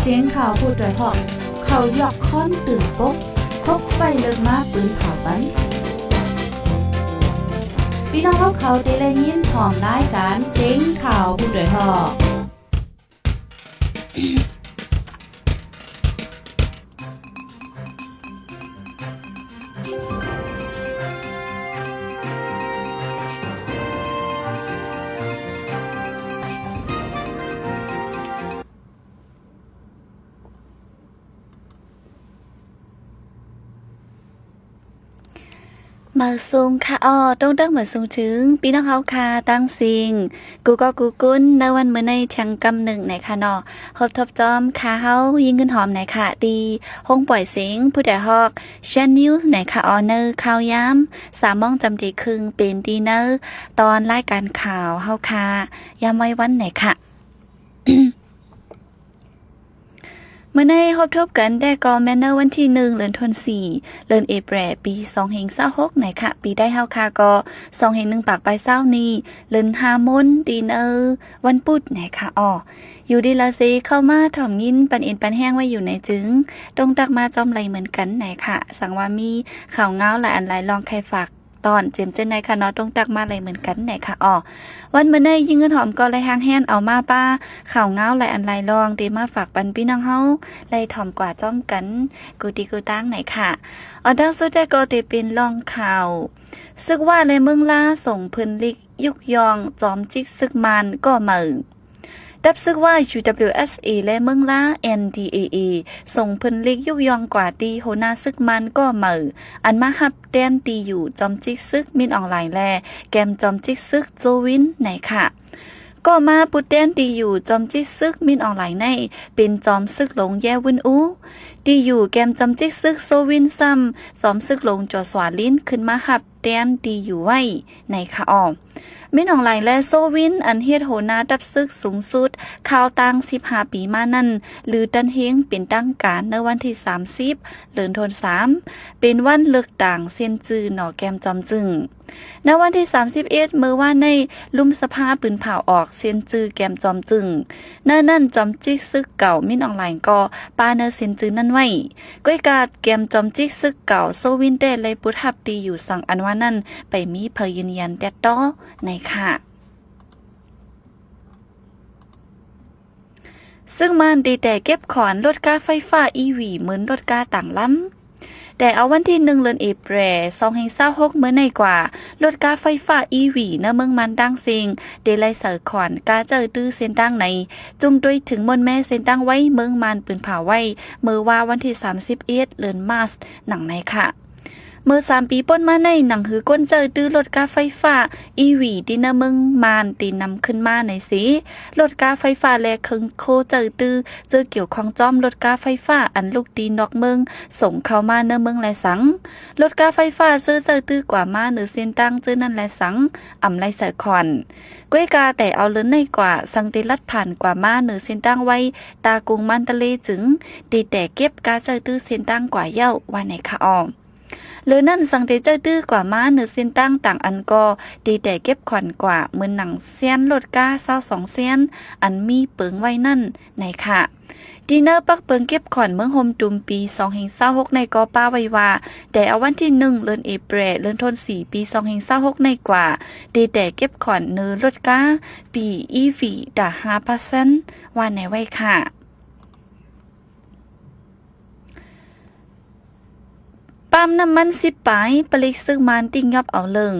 เสียงข่าวพูดด้วยหอกเขายอกค้อนตื่นปกพกใส่เลิกมาปืนเผาปันพี่น้องเขาได้เลยยินหอมรายการเสียงข่าวพูดด้วยหอกมาซุงค่ะต้องตั้งมาซุงถึงปีน้องเขาค่ะตั้งสิงกูก็กูกุ้นในวันเมื่อในเชียงกำหนึ่งไหนค่ะเนาะฮบทบจอมค่ะเฮายิงเงินหอมไหนค่ะดีห้องปล่อยเสียงผู้ใดฮอกแชนนิวส์ไหนค่ะเนอร์ข่าวย้ำ3 โมงจำดีครึ่งเป็นดีเนอร์ตอนรายการข่าวเฮาค่ะย้ำไว้วันไหนค่ะ เมื่อในฮบทบกันได้ก็แมนเนอร์วันที่1 เดือนธันวาคมเดือนเอเปรปี2526ไหนค่ะปีได้เฮาค่ะก็2/1ปากไปเศร้านี้เดือน5 มนดีเนอร์วันพุธไหนค่ะอยู่ดีละซีเข้ามาถ่อมยินปันเอ็นปันแห้งไว้อยู่ในจึงตรงตักมาจอมไหลเหมือนกันไหนค่ะสังว่ามีข่าวเงาหลายอันหลายลองใครฝากตอนเจมเจนในค่ะเนาะตรงตักมาเลยเหมือนกันไหนค่ะวันเมื่อในยิงเงินหอมก็เลยหางแห้นเอามาป้าข่าวเงาหลายอันหลายลองตีมาฝากปันพี่น้องเฮาเลยถ่อมกว่าจ้อมกันกูตีกูตั้งไหนค่ะดังสุดแต่ก็ตีเป็นลองข่าวซึกว่าในเมืองลาส่งพื้นลิกยุกยองจอมจิกซึกมันก็เหมือดับซึกว่า UWSA และเมืองลา NDAA ส่งพื้นลิกยุกยองกว่าตีโหนาซึกมันก็เหมืออันมาฮับแดนตีอยู่จอมจิกซึกมินออนไลน์แลแกมจอมจิกซึกโจวินไหนค่ะก็มาปุดแดนตีอยู่จอมจิกซึกมินออนไลน์ในเป็นจอมซึกหลงแย่วินอูตีอยู่แกมจอมจิกซึกโซวินซ้ำจอมซึกหลงจอสวาลิ้นขึ้นมาฮับแดนตีอยู่ไว้ในค่ะมินออนไลน์และโซวินอันเฮ็ดโหนาดับซึกสูงสุดข่าวตั้ง15 ปีมานั่นหรือตันเฮงเป็นตั้งการในวันที่30 เดือนธันวาคมเป็นวันเลือกตั้งเซียนจือหนอแกมจอมจึงในวันที่31เมื่อว่าในลุ่มสภาปืนเผาออกเซียนจือแกมจอมจึงนั่นจอมจิกซึกเก่ามินออนไลน์ก็ปาเนเซียนจือนั่นไว้ก้อยกาดแกมจอมจิกซึกเก่าโซวินเดเลยปุทับตีอยู่สั่งอันว่านั่นไปมีเพยืนยันแต่ต่อในค่ะซึ่งมันดีแต่เก็บขอนรถกาไฟฟ้า EV เหมือนรถกาต่างล้ำแต่เอาวันที่1 เดือนเอเปร2026เมื่อในกว่ารถกาไฟฟ้า EV ณเมืองมันดังซิงเดลัยเสอขอนกาเจอตื้อเส้นตั้งในจุ่มด้วยถึงมนแม่เส้นตั้งไว้เมืองมันปืนเผาไว้เมื่อว่าวันที่31 เดือนมาร์ชหนังในค่ะเมื่อ3 ปีป้นมาในหนังหือก้นเจอตื้อรถกาไฟฟ้า EV ที่ณเมืองมานตีนำขึ้นมาในสีรถกาไฟฟ้าและคึงโคเจอตื้อเจอเกี่ยวข้องจอมรถกาไฟฟ้าอันลูกตีนอกเมืองส่งเข้ามาในเมืองและสังรถกาไฟฟ้าซื้อเจอตื้อกว่ามาเหนือเส้นตั้งเจอนั่นและสังอำไรเสอคอนก้วยกาแต่เอาเลินในกว่าสังติลัดผ่านกว่ามาเหนือเส้นตั้งไว้ตากุงมันตะเลจึงดีแต่เก็บกาเจอตื้อเส้นตั้งกว่าเย้าว่าในค่ะหรือนั่นสังเตเจอตื้อกว่าม้าเนื้อเส้นตั้งต่างอันก็ดีแต่เก็บขวัญกว่าเหมือนหนังเซียนรถก้า22เซียนอันมีเปิงไว้นั่นในค่ะดีเนอร์ปักเปิงเก็บขวัญเมืองโฮมตุมปี2026ในกอป้าไว้ว่าแต่เอาวันที่1 เดือนเอเปรเดือนธันวาคมปี2026ในกว่าดีแต่เก็บขวัญเนื้อรถก้าปี EV ด่า 5% ว่าในไว้ค่ะปั๊มน้ำมัน10 ปายปลิกซึ่งมันติ้งยอบเอาเลิง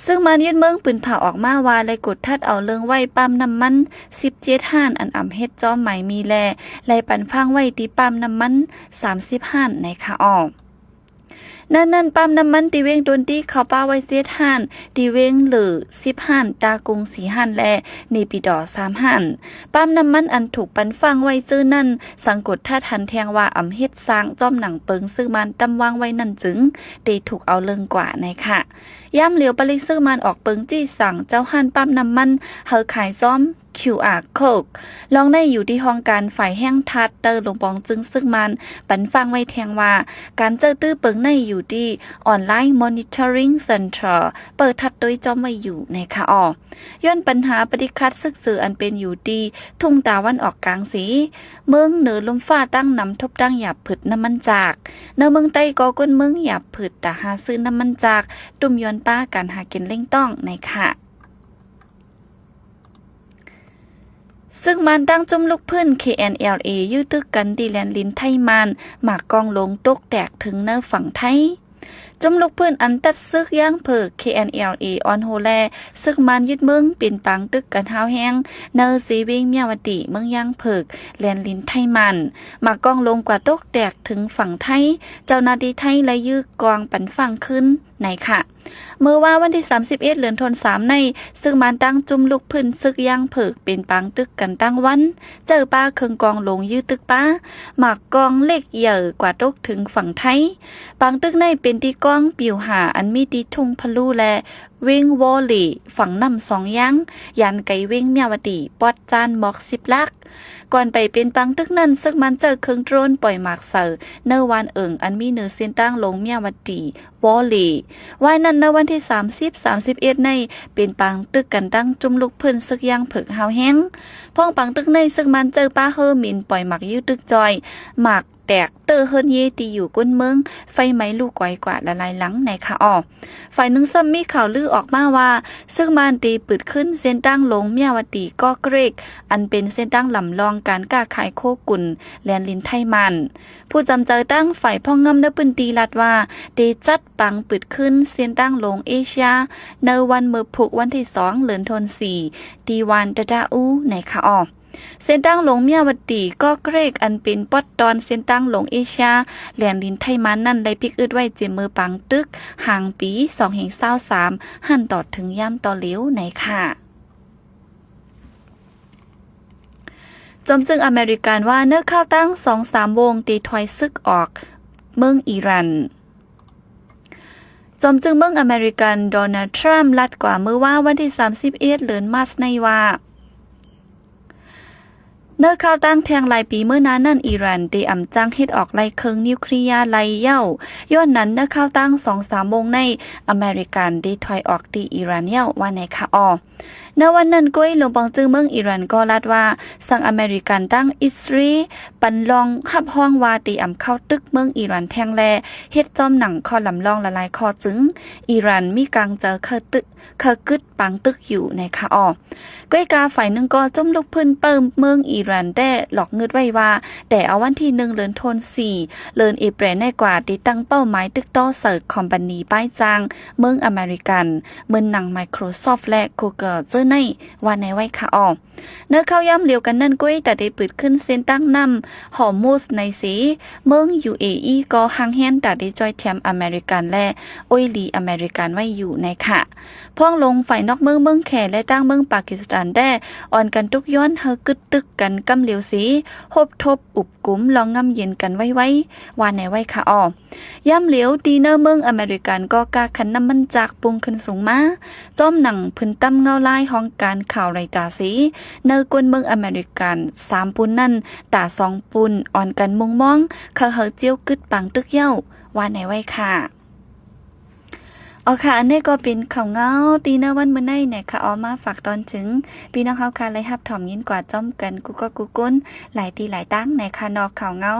ซึ่งมันยึดเมืองปืนเผาออกมาว่าเลยกดทัดเอาเลิงไว้ปั๊มน้ำมัน17 ห้านอันอ่ำเฮ็ดจอมใหม่มีแลไล่ปันฟังไว้ที่ปั๊มน้ำมัน30 ห้านในค่ะนั่นปั๊มน้ำมันตีเวงโดนตีเขาป้าไว้เสียท่านตีเวงหรือ10 ห้านตากุง4 ห้านและนีปีดอ3 ห้านปั๊มน้ำมันอันถูกปันฟังไว้ซื้อนั่นสังกดท่าทันแทงว่าอำเฮ็ดสร้างจอมหนังเปิงซื้อมันตำวางไว้นั่นจึงตีถูกเอาเลิงกว่าในค่ะย่ำเหลียวปลิกซื้อมันออกเปิงจี้สั่งเจ้าห้านปั๊มน้ำมันเฮาขายซ้อม QR code ลองได้อยู่ที่ห้องการฝ่ายแห้งทัดเตอร์ลงปองจึงซึ่งมันปันฟังไว้แทงว่าการเจอตื้อเปิงในอยู่ที่ออนไลน์ Monitoring Center เปิดทัดโดยจอมไว้อยู่ในค่ะย้อนปัญหาปฏิคัดซึกสื่ออันเป็นอยู่ดีทุ่งตาวันออกกลางสีเมืองเหนือลมฟ้าตั้งนำทบตั้งหยาบผึดน้ำมันจากเนื้อเมืองใต้ก็ก้นเมืองหยาบผึดแต่หาซื้อน้ำมันจากตุ่มย้อนป้าการหากินเล่งต้องในค่ะซึ่งมันตั้งจุ่มลูกพื้น KNLA ยื้อตึกกันดีแลนลินไทยมันหมากกองลงตกแตกถึงเนื้อฝั่งไทยจุ่มลูกพื้นอันตับซึกย่างเผิก KNLA ออนโฮแลซึกมันยึดเมืองปิ่นปังตึกกันห้าวแห้งเนอซีวิงเมียวดีเมืองย่างเผิกแลนลินไทยมันหมากกองลงกว่าตกแตกถึงฝั่งไทยเจ้าหน้าที่ไทยและยื้อกองปันฝั่งขึ้นไหนค่ะเมื่อว่าวันที่31เดือนธันวาคมในซึ่งมันตั้งจุ่มลูกพื้นซึกย่างเผิกเป็นปังตึกกันตั้งวันเจอป้าเคืองกองลงยื้อตึกป้าหมากกองเล็กใหญ่กว่าตกถึงฝั่งไทยปังตึกในเป็นที่กองปิวหาอันมีดีทุ่งพลูและวิ่งวอลลีฝั่งน้ำ2ยังยันไก่วิ่งเมียวดีปอดจานบอก10ลักก่อนไปเป็นปังตึกนั้นซึ่งมันเจอเครื่องโดรนปล่อยหมากเสือเนวันอันมีเนื้อเส้นตั้งลงเมียวดีวอลลีว่ายนั้นในวันที่30-31ในเป็นปังตึกกันตั้งจุ่มลูกพื้นซึกย่างเผิกหาวแห้งพ้องปังตึกในซึ่งมันเจอป้าเฮอมินปล่อยหมากยืดตึกจอยหมากแตกเตอร์เฮิรนเยตีอยู่ก้นเมืองไฟไหม้ลูกไกวกว่าละลายหลังในค่ะฝ่ายหนึ่งซ้ำมีข่าวลือออกมาว่าซึ่งมันตีปืดขึ้นเส้นตั้งลงเมียวดีก็เกรกอันเป็นเส้นตั้งลำลองการก้าขายโคกุนแลนลินไทยมันผู้จำเจอตั้งฝ่ายพ่องงำเนปืนตีลัดว่าเดจัดปังปืดขึ้นเส้นตั้งลงเอเชียในวันเมื่อผูกวันที่2เดือนธันวาคมตีวันตะดาอูในค่ะเส้นตั้งลงเมียวดีก็เกรกอันเป็นปอดตอนเส้นตั้งลงเอเชียแหลนลินไทยมันนั่นได้พิกอึดไว้เจมือปังตึกห่างปี2-23หันต่อถึงย่ำต่อเลี้ยวในค่ะจอมซึ่งอเมริกันว่าเนื้อข้าวตั้ง 2-3 วงตีถอยซึกออกเมืองอิหร่านจอมจึงเมืองอเมริกันโดนัลด์ทรัมป์ลัดกว่าเมื่อว่าวันที่31เดือนมาร์ชในว่าเนื้อข้าวตั้งแทงลายปีเมื่อนั้นนั่นอิหร่านได้อำจังเฮ็ดออกไล่เคิงนิวเคลียร์ไล่เย่าย้อนนั้นเนื้อข้าวตั้ง 2-3 วงในอเมริกันได้ถอยออกตีอิหร่านเย่าว่าในค่ะในวันนั้นก้อยหลวงปองจื้อเมืองอิหร่านก็ลัดว่าสั่งอเมริกันตั้งอิสรีปันลองหับห้องว่าตีอำเข้าตึกเมืองอิหร่านแทงแลเฮ็ดจอมหนังคอลำลองละลายคอจึงอิหร่านมีกลางเจอเคกึดปังตึกอยู่ในค่ะก้อยกาฝ่ายนึงก็จมลุกพื้นเปิมเมืองอิหร่านได้หลอกเงินไว้ว่าแต่เอาวันที่1เดือนธันวาคมเดือนเอเปรในกว่าติดตั้งเป้าหมายตึกต่อเสิร์ฟคอมพานีป้ายจางเมืองอเมริกันเมืองหนัง Microsoft และ Google เจอในวันในไว้ค่ะเนื้อข้าวย่ำเหลียวกันนั่นก้อยแต่ได้ปืดขึ้นเส้นตั้งนำหอมูสในสีเมือง UAE ก็ห่างแหนแต่ได้จอยแชมป์อเมริกันและโออยลีอเมริกันไว้อยู่ในค่ะพ้องลงฝ่ายนอกเมืองแขและตั้งเมืองปากีสถานได้อ่อนกันทุกย้อนเฮอกึดตึกกันกำเหลียวสีฮบทบอุบกุมลองงำเย็นกันไว้วันในไว้ค่ะย่ำเหลียวดีเนอร์เมืองอเมริกันก็กาขันน้ำมันจากปุงขึ้นสูงมาจอมหนังพื้นตั้มเงาลายห้องการข่าวไรจ่าสีเนอกวนเมืองอเมริกัน3ปุนนั่นตา2ปุนอ่อนกันมุงมองเขาเฮอเจียวกึดปังตึกเย้าวันในไว้ค่ะค่ะอันนี้ก็เป็นข่าวเงาตีเนวันมื้อในเนี่ยค่ะมาฝากตอนถึงพี่น้องเฮาค่ะเลยรับถ่อมยินกว่าจ้อมกันกูก็กูก้นหลายตีหลายตั้งในค่ะนอกข่าวเงา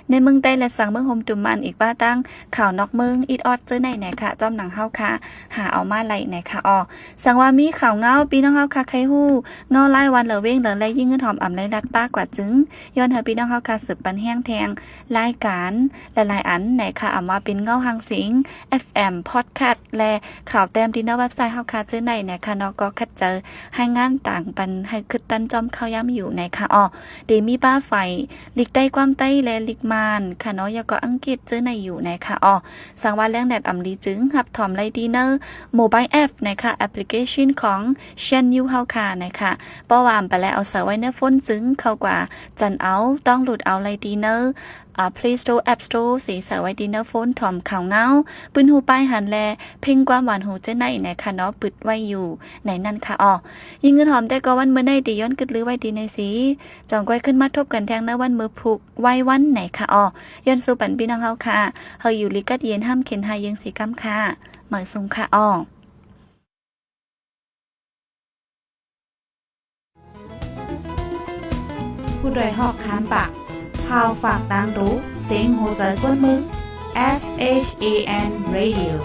ในเมืองใต้และสั่งเมืองโฮมตุมมันอีกบ้าตั้งข่าวนอกเมืองอีดออดเจอในเนี่ยค่ะจ้อมหนังเฮาค่ะหาเอามาไล่เนี่ยค่ะสั่งว่ามีข่าวเงาพี่น้องเฮาค่ะใครฮู้เงาไล่วันเหลือเว้งเหลือไล่ยิ่งเงินหอมอ่ำไล่รัดป้ากว่าจึงย้อนเฮาพี่น้องเฮาค่ะสืบปันแห้งแทงรายการหลายๆอันเนี่ยค่ะเอามาเป็นเงาหางสิง FM Podcastและข่าวแต้มที่หน้าเว็บไซต์เฮาค่ะเจอในเนี่ยค่ะเนาะก็คัดเจอให้งานต่างปันให้คึดตันจอมเข้าย้ำอยู่ในค่ะเดมีป้าไฟลิกใต้ความใต้และลิกมานค่ะเนาะยาก็อังกฤษเจอในอยู่ในค่ะสังว่าแรงแดดอำลีจึงหับถอมไลดีเนอร์โมบายแอปนะคะแอปพลิเคชันของเชียนยูเฮาค่ะนะคะป้อวามไปแล้วเอาเสไว้ในโฟนจึงเข้ากว่าจันเอาต้องหลุดเอาไลดีเนอร์ Play Store App Store สีสาวไว้ดีนะโฟนถ่อมข่าวเงาปืนหูป้ายหันแลเพ่งความหวานหูเจ้าไหนนะคะเนาะปึดไว้อยู่ไหนนั่นค่ะยิงเงินหอมแต่ก็วันมื้อในตีย้อนกึดลือไว้ดีในสีจองก้อยขึ้นมาทบกันแทงหน้าวันมือผูกไว้วันไหนค่ะย้อนสู่ปันพี่น้องเฮาค่ะเฮาอยู่ลิกัดเย็นห้ามเข็นหายังสีกำค่ะหมายสูงค่ะผู้โดยหอกคานปากพาวฝากดังรู้เสียงโหใจกวนมึง SHAN Radio